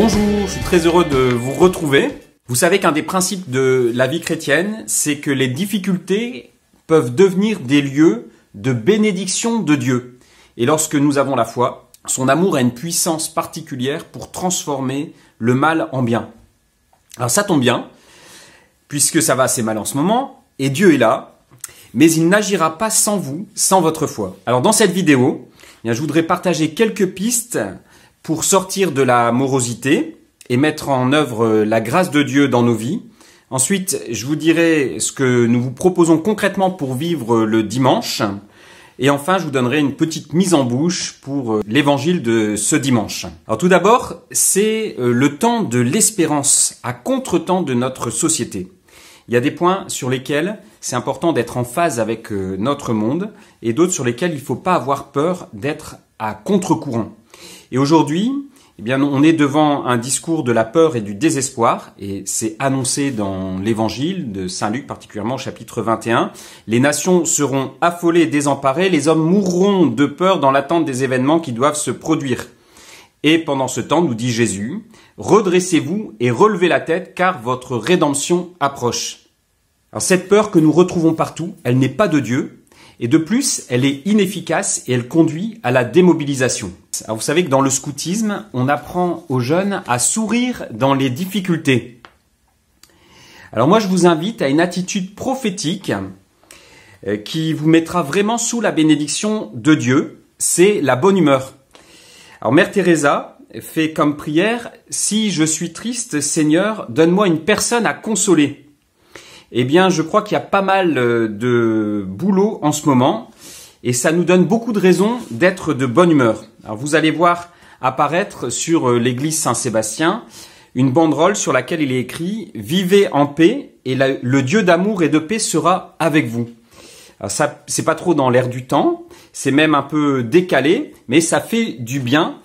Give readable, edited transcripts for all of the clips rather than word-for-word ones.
Bonjour, je suis très heureux de vous retrouver. Vous savez qu'un des principes de la vie chrétienne, c'est que les difficultés peuvent devenir des lieux de bénédiction de Dieu. Et lorsque nous avons la foi, son amour a une puissance particulière pour transformer le mal en bien. Alors ça tombe bien, puisque ça va assez mal en ce moment, et Dieu est là, mais il n'agira pas sans vous, sans votre foi. Alors dans cette vidéo, je voudrais partager quelques pistes pour sortir de la morosité et mettre en œuvre la grâce de Dieu dans nos vies. Ensuite, je vous dirai ce que nous vous proposons concrètement pour vivre le dimanche. Et enfin, je vous donnerai une petite mise en bouche pour l'évangile de ce dimanche. Alors tout d'abord, c'est le temps de l'espérance, à contre-temps de notre société. Il y a des points sur lesquels c'est important d'être en phase avec notre monde et d'autres sur lesquels il ne faut pas avoir peur d'être à contre-courant. Et aujourd'hui, on est devant un discours de la peur et du désespoir, et c'est annoncé dans l'évangile de Saint Luc, particulièrement au chapitre 21. Les nations seront affolées et désemparées, les hommes mourront de peur dans l'attente des événements qui doivent se produire. Et pendant ce temps, nous dit Jésus, redressez-vous et relevez la tête, car votre rédemption approche. Alors cette peur que nous retrouvons partout, elle n'est pas de Dieu, et de plus, elle est inefficace et elle conduit à la démobilisation. Alors vous savez que dans le scoutisme, on apprend aux jeunes à sourire dans les difficultés. Alors moi, je vous invite à une attitude prophétique qui vous mettra vraiment sous la bénédiction de Dieu. C'est la bonne humeur. Alors Mère Teresa fait comme prière, « Si je suis triste, Seigneur, donne-moi une personne à consoler ». Eh bien, je crois qu'il y a pas mal de boulot en ce moment et ça nous donne beaucoup de raisons d'être de bonne humeur. Alors, vous allez voir apparaître sur l'église Saint-Sébastien une banderole sur laquelle il est écrit « Vivez en paix et le Dieu d'amour et de paix sera avec vous ». Alors ça, c'est pas trop dans l'air du temps, c'est même un peu décalé, mais ça fait du bien.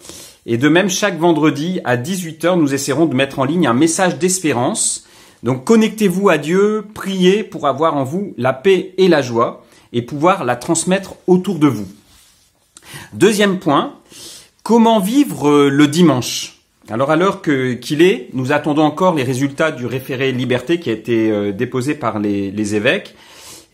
Et de même, chaque vendredi à 18h, nous essaierons de mettre en ligne un message d'espérance. Donc connectez-vous à Dieu, priez pour avoir en vous la paix et la joie et pouvoir la transmettre autour de vous. Deuxième point, comment vivre le dimanche? Alors à l'heure qu'il est, nous attendons encore les résultats du référé liberté qui a été déposé par les évêques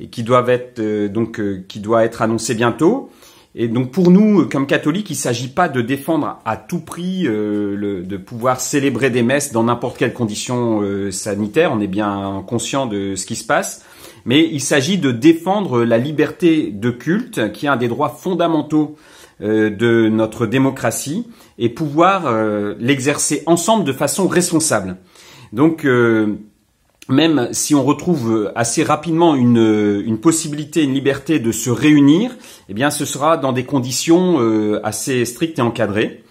et qui doit être annoncé bientôt. Et donc pour nous, comme catholiques, il ne s'agit pas de défendre à tout prix de pouvoir célébrer des messes dans n'importe quelle condition sanitaire. On est bien conscient de ce qui se passe. Mais il s'agit de défendre la liberté de culte, qui est un des droits fondamentaux de notre démocratie, et pouvoir l'exercer ensemble de façon responsable. Donc même si on retrouve assez rapidement une possibilité, une liberté de se réunir, eh bien ce sera dans des conditions assez strictes et encadrées.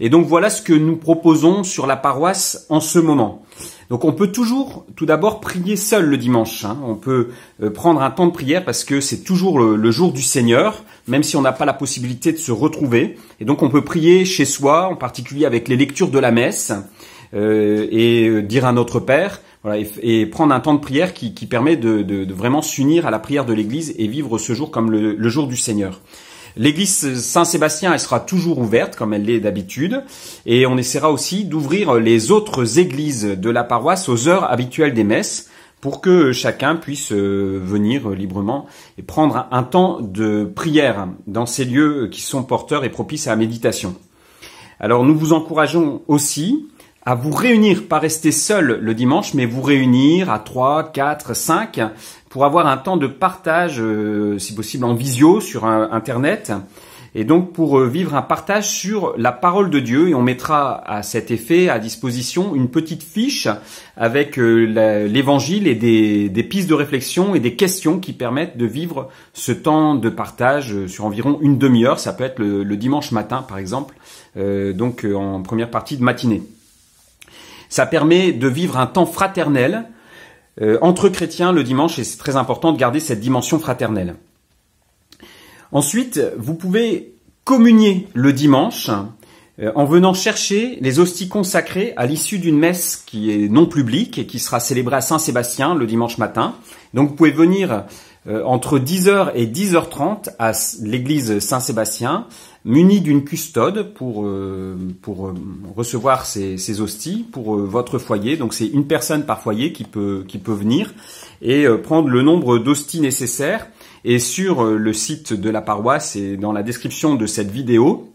Et donc voilà ce que nous proposons sur la paroisse en ce moment. Donc on peut toujours tout d'abord prier seul le dimanche. On peut prendre un temps de prière parce que c'est toujours le jour du Seigneur, même si on n'a pas la possibilité de se retrouver. Et donc on peut prier chez soi, en particulier avec les lectures de la messe, et dire à notre Père. Voilà, et prendre un temps de prière qui permet de vraiment s'unir à la prière de l'Église et vivre ce jour comme le jour du Seigneur. L'église Saint-Sébastien, elle sera toujours ouverte comme elle l'est d'habitude et on essaiera aussi d'ouvrir les autres églises de la paroisse aux heures habituelles des messes pour que chacun puisse venir librement et prendre un temps de prière dans ces lieux qui sont porteurs et propices à la méditation. Alors nous vous encourageons aussi à vous réunir, pas rester seul le dimanche, mais vous réunir à 3, 4, 5 pour avoir un temps de partage, si possible en visio sur Internet, et donc pour vivre un partage sur la parole de Dieu. Et on mettra à cet effet à disposition une petite fiche avec l'évangile et des pistes de réflexion et des questions qui permettent de vivre ce temps de partage sur environ une demi-heure. Ça peut être le dimanche matin, par exemple, donc en première partie de matinée. Ça permet de vivre un temps fraternel entre chrétiens le dimanche et c'est très important de garder cette dimension fraternelle. Ensuite, vous pouvez communier le dimanche en venant chercher les hosties consacrées à l'issue d'une messe qui est non publique et qui sera célébrée à Saint-Sébastien le dimanche matin. Donc vous pouvez venir entre 10h et 10h30 à l'église Saint-Sébastien, muni d'une custode pour recevoir ces hosties pour votre foyer. Donc c'est une personne par foyer qui peut venir et prendre le nombre d'hosties nécessaires. Et sur le site de la paroisse et dans la description de cette vidéo,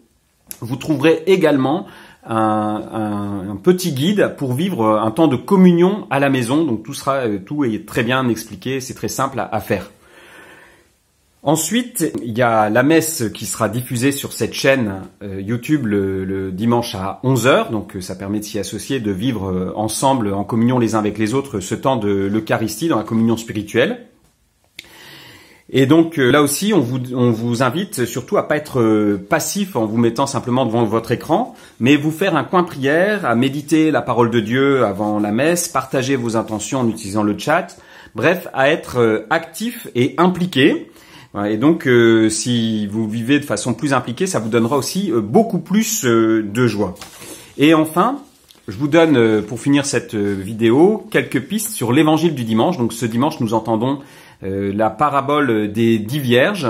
vous trouverez également un petit guide pour vivre un temps de communion à la maison. Donc tout est très bien expliqué, c'est très simple à faire. Ensuite, il y a la messe qui sera diffusée sur cette chaîne YouTube le dimanche à 11h. Donc ça permet de s'y associer, de vivre ensemble en communion les uns avec les autres ce temps de l'Eucharistie dans la communion spirituelle. Et donc là aussi, on vous invite surtout à pas être passif en vous mettant simplement devant votre écran, mais vous faire un coin prière, à méditer la parole de Dieu avant la messe, partager vos intentions en utilisant le chat, bref, à être actif et impliqué. Et donc, si vous vivez de façon plus impliquée, ça vous donnera aussi beaucoup plus de joie. Et enfin, je vous donne, pour finir cette vidéo, quelques pistes sur l'évangile du dimanche. Donc ce dimanche, nous entendons la parabole des 10 vierges.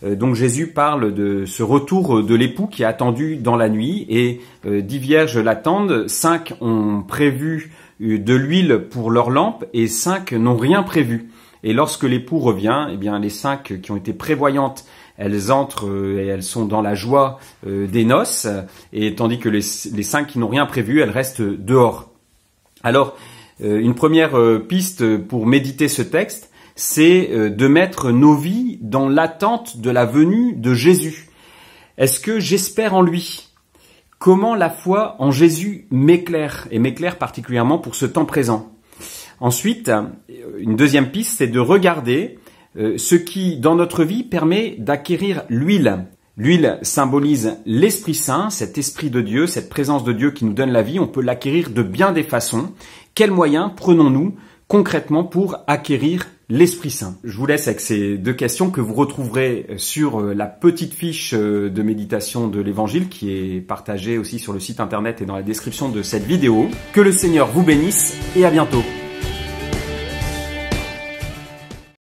Donc Jésus parle de ce retour de l'époux qui est attendu dans la nuit. Et 10 vierges l'attendent, 5 ont prévu de l'huile pour leur lampe et 5 n'ont rien prévu. Et lorsque l'époux revient, eh bien les 5 qui ont été prévoyantes, elles entrent et elles sont dans la joie des noces, et tandis que les 5 qui n'ont rien prévu, elles restent dehors. Alors, une première piste pour méditer ce texte, c'est de mettre nos vies dans l'attente de la venue de Jésus. Est-ce que j'espère en lui? Comment la foi en Jésus m'éclaire, et m'éclaire particulièrement pour ce temps présent? Ensuite, une deuxième piste, c'est de regarder ce qui, dans notre vie, permet d'acquérir l'huile. L'huile symbolise l'Esprit Saint, cet Esprit de Dieu, cette présence de Dieu qui nous donne la vie. On peut l'acquérir de bien des façons. Quels moyens prenons-nous concrètement pour acquérir l'Esprit Saint? Je vous laisse avec ces 2 questions que vous retrouverez sur la petite fiche de méditation de l'Évangile qui est partagée aussi sur le site internet et dans la description de cette vidéo. Que le Seigneur vous bénisse et à bientôt.